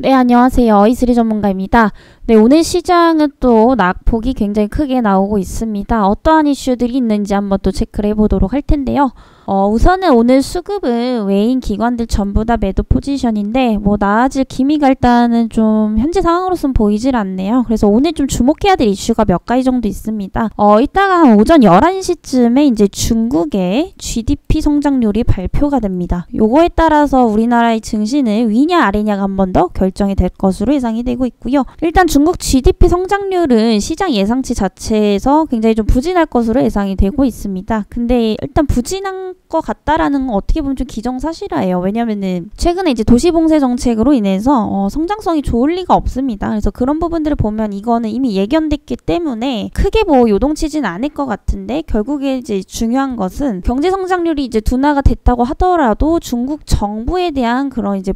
네, 안녕하세요. 이슬이 전문가입니다. 네, 오늘 시장은 또 낙폭이 굉장히 크게 나오고 있습니다. 어떠한 이슈들이 있는지 한번 또 체크를 해보도록 할 텐데요. 우선은 오늘 수급은 외인 기관들 전부 다 매도 포지션인데 뭐 나아질 기미가 일단은 좀 현재 상황으로서는 보이질 않네요. 그래서 오늘 좀 주목해야 될 이슈가 몇 가지 정도 있습니다. 이따가 한 오전 11시쯤에 이제 중국의 GDP 성장률이 발표가 됩니다. 요거에 따라서 우리나라의 증시는 위냐 아래냐가 한 번 더 결정이 될 것으로 예상이 되고 있고요. 일단 중국 GDP 성장률은 시장 예상치 자체에서 굉장히 좀 부진할 것으로 예상이 되고 있습니다. 근데 일단 부진한 것 같다라는 건 어떻게 보면 좀 기정사실이에요. 왜냐면은 최근에 이제 도시봉쇄 정책으로 인해서 성장성이 좋을 리가 없습니다. 그래서 그런 부분들을 보면 이거는 이미 예견됐기 때문에 크게 뭐 요동치진 않을 것 같은데 결국에 이제 중요한 것은 경제 성장률이 이제 둔화가 됐다고 하더라도 중국 정부에 대한 그런 이제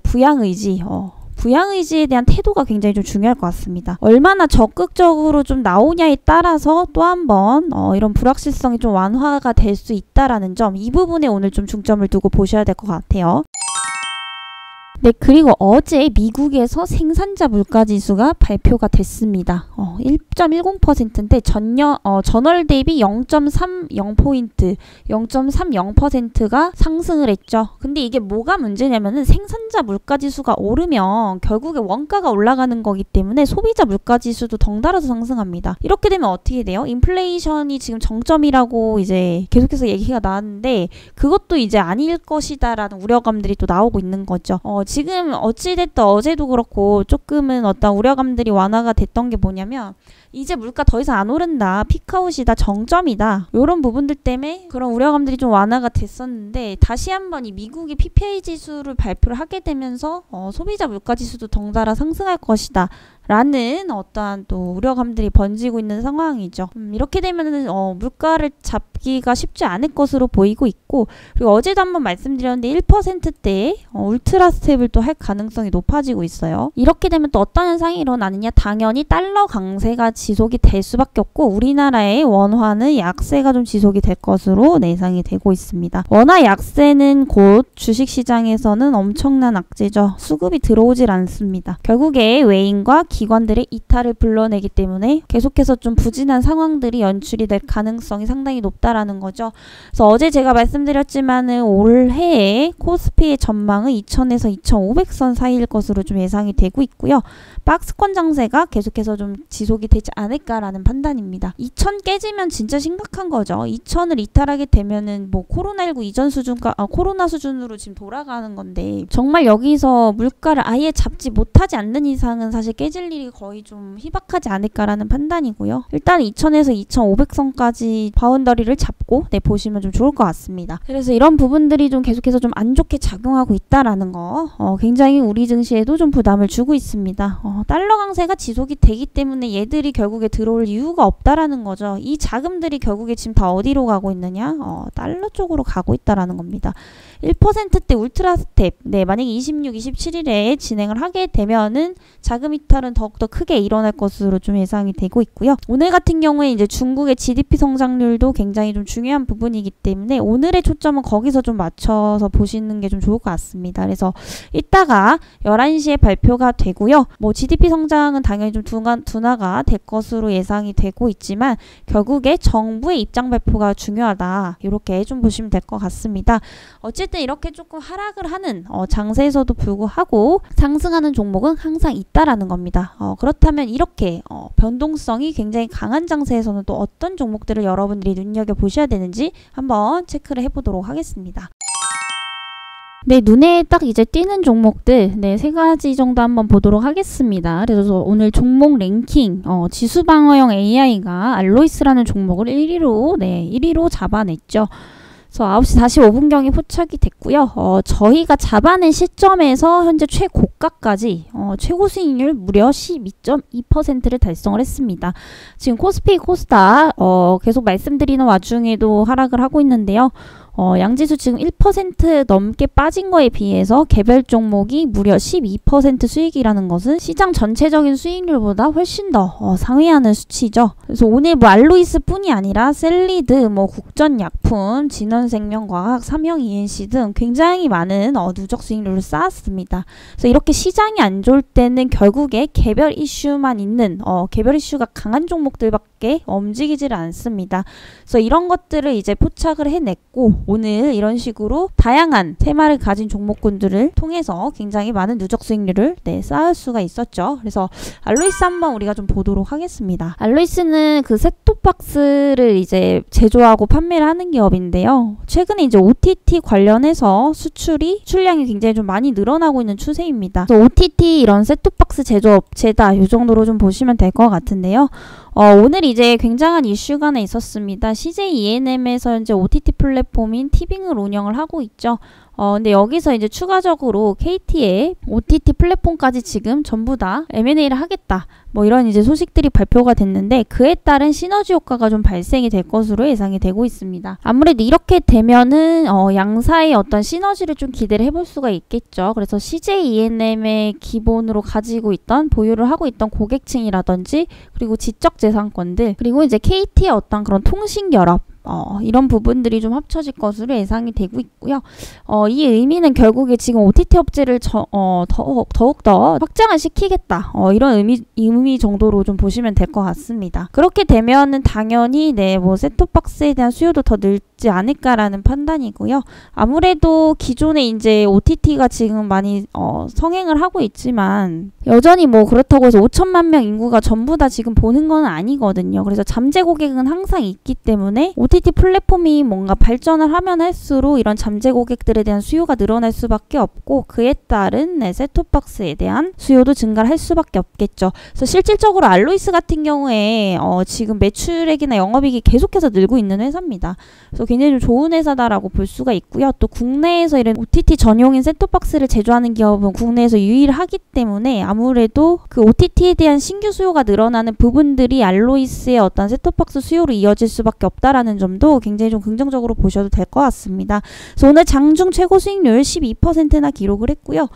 부양의지에 대한 태도가 굉장히 좀 중요할 것 같습니다. 얼마나 적극적으로 좀 나오냐에 따라서 또 한 번 이런 불확실성이 좀 완화가 될 수 있다라는 점, 이 부분에 오늘 좀 중점을 두고 보셔야 될 것 같아요. 네, 그리고 어제 미국에서 생산자 물가지수가 발표가 됐습니다. 1.10%인데 전월 대비 0.30포인트, 0.30%가 상승을 했죠. 근데 이게 뭐가 문제냐면은 생산자 물가지수가 오르면 결국에 원가가 올라가는 거기 때문에 소비자 물가지수도 덩달아서 상승합니다. 이렇게 되면 어떻게 돼요? 인플레이션이 지금 정점이라고 이제 계속해서 얘기가 나왔는데 그것도 이제 아닐 것이다라는 우려감들이 또 나오고 있는 거죠. 지금 어찌됐든 어제도 그렇고 조금은 어떤 우려감들이 완화가 됐던 게 뭐냐면 이제 물가 더 이상 안 오른다, 피크아웃이다, 정점이다, 이런 부분들 때문에 그런 우려감들이 좀 완화가 됐었는데 다시 한번 이 미국의 PPI 지수를 발표를 하게 되면서 소비자 물가 지수도 덩달아 상승할 것이다 라는 어떠한 또 우려감들이 번지고 있는 상황이죠. 이렇게 되면은 물가를 잡기가 쉽지 않을 것으로 보이고 있고, 그리고 어제도 한번 말씀드렸는데 1%대에 울트라 스텝을 또 할 가능성이 높아지고 있어요. 이렇게 되면 또 어떤 현상이 일어나느냐, 당연히 달러 강세가 지속이 될 수밖에 없고 우리나라의 원화는 약세가 좀 지속이 될 것으로 예상이 되고 있습니다. 원화 약세는 곧 주식시장에서는 엄청난 악재죠. 수급이 들어오질 않습니다. 결국에 외인과 기관들의 이탈을 불러내기 때문에 계속해서 좀 부진한 상황들이 연출이 될 가능성이 상당히 높다라는 거죠. 그래서 어제 제가 말씀드렸지만은 올해의 코스피의 전망은 2000에서 2500선 사이일 것으로 좀 예상이 되고 있고요. 박스권 장세가 계속해서 좀 지속이 되지 않을까라는 판단입니다. 2000 깨지면 진짜 심각한 거죠. 2000을 이탈하게 되면은 뭐 코로나19 이전 수준과 코로나 수준으로 지금 돌아가는 건데 정말 여기서 물가를 아예 잡지 못하지 않는 이상은 사실 깨질 일이 거의 좀 희박하지 않을까라는 판단이고요. 일단 2000에서 2500선까지 바운더리를 잡고 보시면 좀 좋을 것 같습니다. 그래서 이런 부분들이 좀 계속해서 좀 안 좋게 작용하고 있다라는 거 굉장히 우리 증시에도 좀 부담을 주고 있습니다. 달러 강세가 지속이 되기 때문에 얘들이 결국에 들어올 이유가 없다라는 거죠. 이 자금들이 결국에 지금 다 어디로 가고 있느냐? 달러 쪽으로 가고 있다라는 겁니다. 1%대 울트라 스텝, 만약에 26, 27일에 진행을 하게 되면은 자금 이탈은 더욱더 크게 일어날 것으로 좀 예상이 되고 있고요. 오늘 같은 경우에 이제 중국의 GDP 성장률도 굉장히 좀 중요한 부분이기 때문에 오늘의 초점은 거기서 좀 맞춰서 보시는 게 좀 좋을 것 같습니다. 그래서 이따가 11시에 발표가 되고요. 뭐 GDP 성장은 당연히 좀 둔화가 될 것으로 예상이 되고 있지만 결국에 정부의 입장 발표가 중요하다. 이렇게 좀 보시면 될 것 같습니다. 어쨌든 이렇게 조금 하락을 하는 장세에서도 불구하고 상승하는 종목은 항상 있다라는 겁니다. 그렇다면 이렇게 변동성이 굉장히 강한 장세에서는 또 어떤 종목들을 여러분들이 눈여겨보셔야 되는지 한번 체크를 해보도록 하겠습니다. 네, 눈에 딱 이제 띄는 종목들, 세 가지 정도 한번 보도록 하겠습니다. 그래서 오늘 종목 랭킹, 지수 방어형 AI가 알로이스라는 종목을 1위로 잡아냈죠. 그래서 9시 45분경에 포착이 됐고요. 저희가 잡아낸 시점에서 현재 최고가까지 최고 수익률 무려 12.2%를 달성을 했습니다. 지금 코스피, 코스닥 계속 말씀드리는 와중에도 하락을 하고 있는데요. 양지수 지금 1% 넘게 빠진 거에 비해서 개별 종목이 무려 12% 수익이라는 것은 시장 전체적인 수익률보다 훨씬 더 상회하는 수치죠. 그래서 오늘 뭐 알로이스 뿐이 아니라 셀리드, 뭐 국전약품, 진원생명과학, 삼형 ENC 등 굉장히 많은 누적 수익률을 쌓았습니다. 그래서 이렇게 시장이 안 좋을 때는 결국에 개별 이슈만 있는 개별 이슈가 강한 종목들밖에 움직이지를 않습니다. 그래서 이런 것들을 이제 포착을 해냈고 오늘 이런 식으로 다양한 테마를 가진 종목군들을 통해서 굉장히 많은 누적 수익률을 쌓을 수가 있었죠. 그래서 알로이스 한번 우리가 좀 보도록 하겠습니다. 알로이스는 그 셋톱박스를 이제 제조하고 판매를 하는 기업인데요. 최근에 이제 OTT 관련해서 출량이 굉장히 좀 많이 늘어나고 있는 추세입니다. 그래서 OTT 이런 셋톱박스 제조업체다 이 정도로 좀 보시면 될 것 같은데요. 오늘 이제 굉장한 이슈가 하나 있었습니다. CJ ENM에서 현재 OTT 플랫폼인 티빙을 운영을 하고 있죠. 근데 여기서 이제 추가적으로 KT의 OTT 플랫폼까지 지금 전부 다 M&A를 하겠다. 뭐 이런 이제 소식들이 발표가 됐는데 그에 따른 시너지 효과가 좀 발생이 될 것으로 예상이 되고 있습니다. 아무래도 이렇게 되면은 양사의 어떤 시너지를 좀 기대를 해볼 수가 있겠죠. 그래서 CJ ENM의 기본으로 가지고 있던 보유를 하고 있던 고객층이라든지 그리고 지적 재산권들 그리고 이제 KT의 어떤 그런 통신 결합 이런 부분들이 좀 합쳐질 것으로 예상이 되고 있고요. 이 의미는 결국에 지금 OTT 업체를 더욱더 확장을 시키겠다. 이런 의미 정도로 좀 보시면 될 것 같습니다. 그렇게 되면은 당연히 뭐 셋톱박스에 대한 수요도 더 늘지 않을까라는 판단이고요. 아무래도 기존에 이제 OTT가 지금 많이 성행을 하고 있지만 여전히 뭐 그렇다고 해서 5천만 명 인구가 전부 다 지금 보는 건 아니거든요. 그래서 잠재 고객은 항상 있기 때문에 OTT 플랫폼이 뭔가 발전을 하면 할수록 이런 잠재 고객들에 대한 수요가 늘어날 수밖에 없고 그에 따른 셋톱박스에 대한 수요도 증가를 할 수밖에 없겠죠. 그래서 실질적으로 알로이스 같은 경우에 지금 매출액이나 영업이익이 계속해서 늘고 있는 회사입니다. 그래서 굉장히 좀 좋은 회사다라고 볼 수가 있고요. 또 국내에서 이런 OTT 전용인 셋톱박스를 제조하는 기업은 국내에서 유일하기 때문에 아무래도 그 OTT에 대한 신규 수요가 늘어나는 부분들이 알로이스의 어떤 셋톱박스 수요로 이어질 수밖에 없다라는 점도 굉장히 좀 긍정적으로 보셔도 될 것 같습니다. 그래서 오늘 장중 최고 수익률 12%나 기록을 했고요.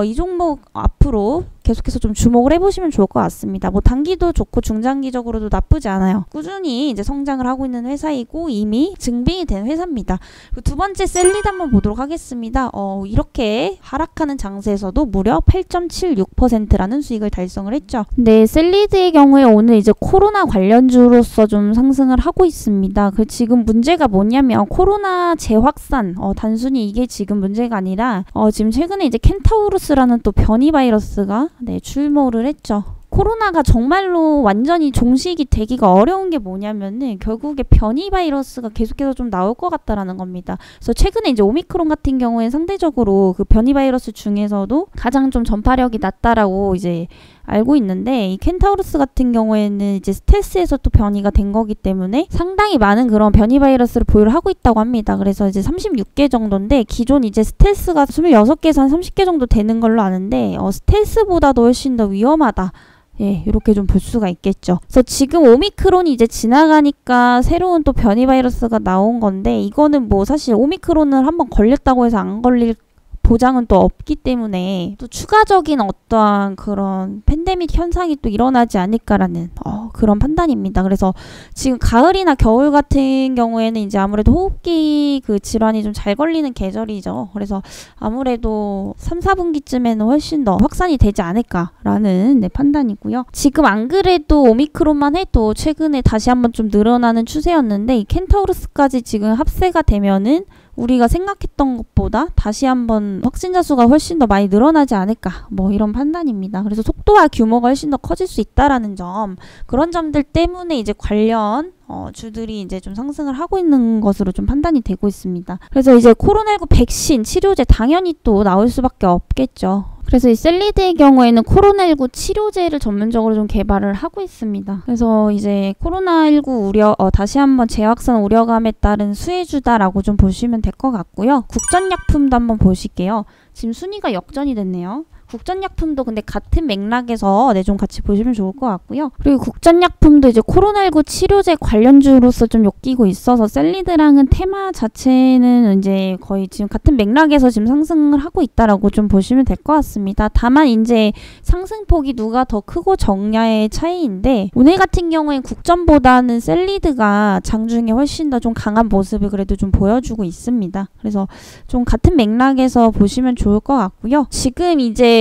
이 종목 앞으로 계속해서 좀 주목을 해보시면 좋을 것 같습니다. 뭐 단기도 좋고 중장기적으로도 나쁘지 않아요. 꾸준히 이제 성장을 하고 있는 회사이고 이미 증빙이 된 회사입니다. 그리고 두 번째 셀리드 한번 보도록 하겠습니다. 이렇게 하락하는 장세에서도 무려 8.76%라는 수익을 달성을 했죠. 근데 셀리드의 경우에 오늘 이제 코로나 관련주로서 좀 상승을 하고 있습니다. 지금 문제가 뭐냐면 코로나 재확산, 단순히 이게 지금 문제가 아니라 지금 최근에 이제 켄타우루스라는 또 변이 바이러스가 출몰을 했죠. 코로나가 정말로 완전히 종식이 되기가 어려운 게 뭐냐면은 결국에 변이 바이러스가 계속해서 좀 나올 것 같다라는 겁니다. 그래서 최근에 이제 오미크론 같은 경우에 상대적으로 그 변이 바이러스 중에서도 가장 좀 전파력이 낮다라고 이제 알고 있는데 이 켄타우루스 같은 경우에는 이제 스텔스에서 또 변이가 된 거기 때문에 상당히 많은 그런 변이 바이러스를 보유를 하고 있다고 합니다. 그래서 이제 36개 정도인데 기존 이제 스텔스가 26개에서 한 30개 정도 되는 걸로 아는데 스텔스보다도 훨씬 더 위험하다. 예, 이렇게 좀 볼 수가 있겠죠. 그래서 지금 오미크론이 이제 지나가니까 새로운 또 변이 바이러스가 나온 건데 이거는 뭐 사실 오미크론을 한번 걸렸다고 해서 안 걸릴 보장은 또 없기 때문에 또 추가적인 어떠한 그런 팬데믹 현상이 또 일어나지 않을까라는 그런 판단입니다. 그래서 지금 가을이나 겨울 같은 경우에는 이제 아무래도 호흡기 그 질환이 좀 잘 걸리는 계절이죠. 그래서 아무래도 3, 4분기쯤에는 훨씬 더 확산이 되지 않을까라는 판단이고요. 지금 안 그래도 오미크론만 해도 최근에 다시 한번 좀 늘어나는 추세였는데 이 켄타우루스까지 지금 합세가 되면은 우리가 생각했던 것보다 다시 한번 확진자 수가 훨씬 더 많이 늘어나지 않을까 뭐 이런 판단입니다. 그래서 속도와 규모가 훨씬 더 커질 수 있다라는 점 그런 점들 때문에 이제 관련 주들이 이제 좀 상승을 하고 있는 것으로 좀 판단이 되고 있습니다. 그래서 이제 코로나19 백신 치료제 당연히 또 나올 수밖에 없겠죠. 그래서 이 셀리드의 경우에는 코로나19 치료제를 전문적으로 좀 개발을 하고 있습니다. 그래서 이제 코로나19 우려, 다시 한번 재확산 우려감에 따른 수혜주다라고 좀 보시면 될 것 같고요. 국전약품도 한번 보실게요. 지금 순위가 역전이 됐네요. 국전약품도 근데 같은 맥락에서 좀 같이 보시면 좋을 것 같고요. 그리고 국전약품도 이제 코로나19 치료제 관련주로서 좀 엮이고 있어서 셀리드랑은 테마 자체는 이제 거의 지금 같은 맥락에서 지금 상승을 하고 있다라고 좀 보시면 될 것 같습니다. 다만 이제 상승폭이 누가 더 크고 적냐의 차이인데 오늘 같은 경우엔 국전보다는 셀리드가 장중에 훨씬 더 좀 강한 모습을 그래도 좀 보여주고 있습니다. 그래서 좀 같은 맥락에서 보시면 좋을 것 같고요. 지금 이제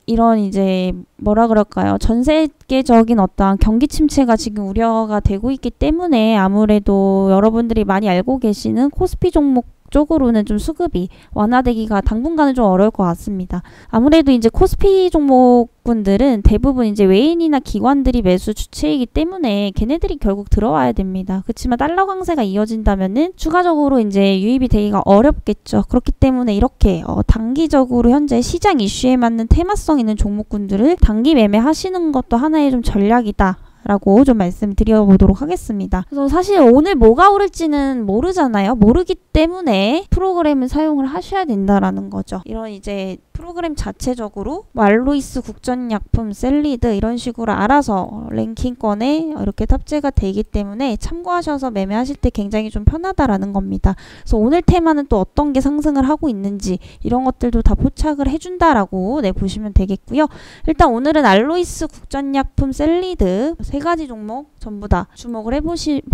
이런 이제 뭐라 그럴까요? 전 세계적인 어떤 경기 침체가 지금 우려가 되고 있기 때문에 아무래도 여러분들이 많이 알고 계시는 코스피 종목 쪽으로는 좀 수급이 완화되기가 당분간은 좀 어려울 것 같습니다. 아무래도 이제 코스피 종목분들은 대부분 이제 외인이나 기관들이 매수 주체이기 때문에 걔네들이 결국 들어와야 됩니다. 그렇지만 달러 강세가 이어진다면은 추가적으로 이제 유입이 되기가 어렵겠죠. 그렇기 때문에 이렇게 단기적으로 현재 시장 이슈에 맞는 테마성 있는 종목군들을 단기 매매하시는 것도 하나의 좀 전략이다. 라고 좀 말씀드려보도록 하겠습니다. 그래서 사실 오늘 뭐가 오를지는 모르잖아요. 모르기 때문에 프로그램을 사용을 하셔야 된다라는 거죠. 이런 이제 프로그램 자체적으로 알로이스 국전약품 셀리드 이런 식으로 알아서 랭킹권에 이렇게 탑재가 되기 때문에 참고하셔서 매매하실 때 굉장히 좀 편하다라는 겁니다. 그래서 오늘 테마는 또 어떤 게 상승을 하고 있는지 이런 것들도 다 포착을 해준다라고 보시면 되겠고요. 일단 오늘은 알로이스 국전약품 셀리드 세 가지 종목 전부 다 주목을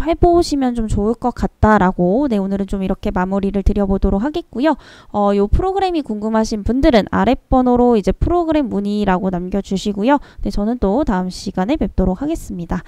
해보시면 좀 좋을 것 같다라고 오늘은 좀 이렇게 마무리를 드려보도록 하겠고요. 요 프로그램이 궁금하신 분들은 아랫번호로 이제 프로그램 문의라고 남겨주시고요. 저는 또 다음 시간에 뵙도록 하겠습니다.